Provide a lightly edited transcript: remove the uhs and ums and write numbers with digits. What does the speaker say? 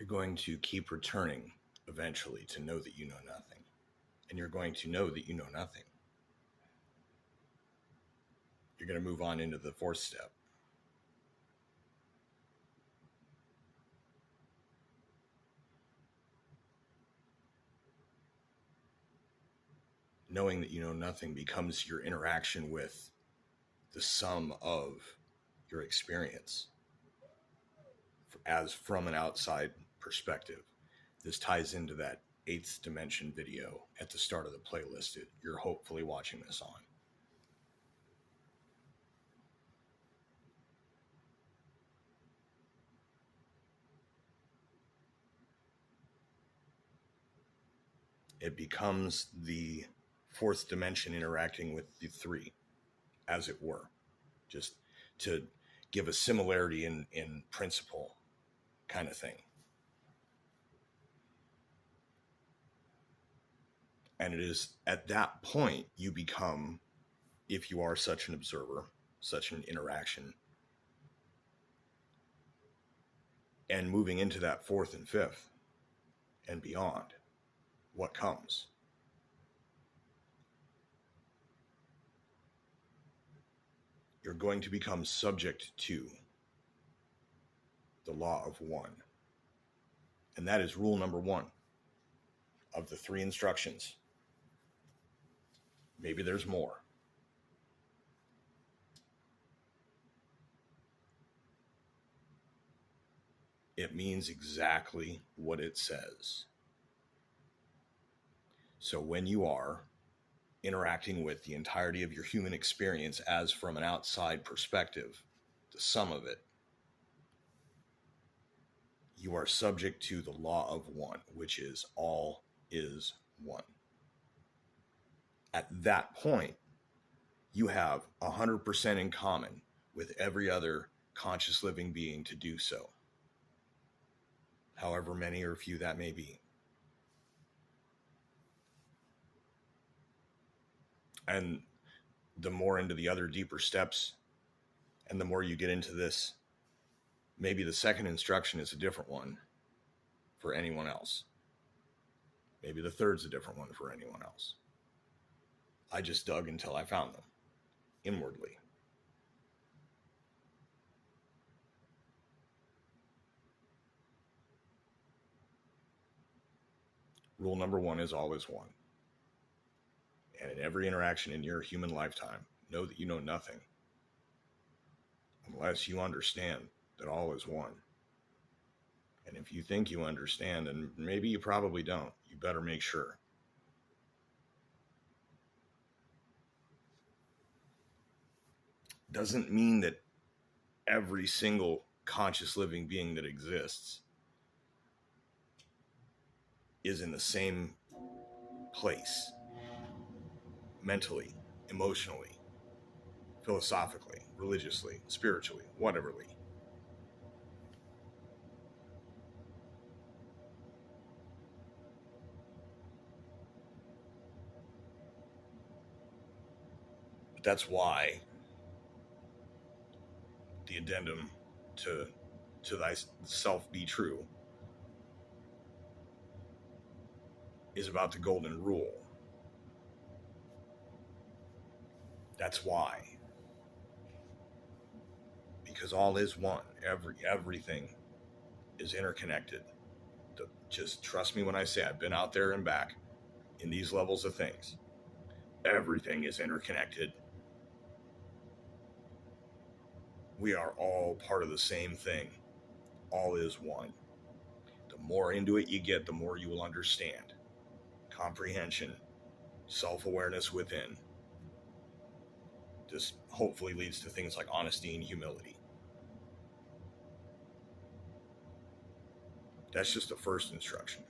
You're going to keep returning eventually to know that you know nothing. And you're going to know that you know nothing. You're going to move on into the fourth step. Knowing that you know nothing becomes your interaction with the sum of your experience as from an outside perspective. This ties into that eighth dimension video at the start of the playlist that you're hopefully watching this on. It becomes the fourth dimension interacting with the three, as it were, just to give a similarity in principle kind of thing. And it is at that point you become, if you are such an observer, such an interaction, and moving into that fourth and fifth and beyond, what comes? You're going to become subject to the law of one. And that is rule number one of the 3 instructions. Maybe there's more. It means exactly what it says. So when you are interacting with the entirety of your human experience as from an outside perspective, the sum of it, you are subject to the law of one, which is all is one. At that point, you have 100% in common with every other conscious living being to do so, however many or few that may be. And the more into the other deeper steps, and the more you get into this, maybe the second instruction is a different one for anyone else. Maybe the third's a different one for anyone else. I just dug until I found them inwardly. Rule number one is always one. And in every interaction in your human lifetime, know that you know nothing unless you understand that all is one. And if you think you understand, and maybe you probably don't, you better make sure. Doesn't mean that every single conscious living being that exists is in the same place, mentally, emotionally, philosophically, religiously, spiritually, whateverly. But that's why the addendum to thyself be true is about the golden rule. That's why. Because all is one. Everything is interconnected. Just trust me when I say I've been out there and back in these levels of things. Everything is interconnected. We are all part of the same thing. All is one. The more into it you get, the more you will understand. Comprehension, self-awareness within. This hopefully leads to things like honesty and humility. That's just the first instruction.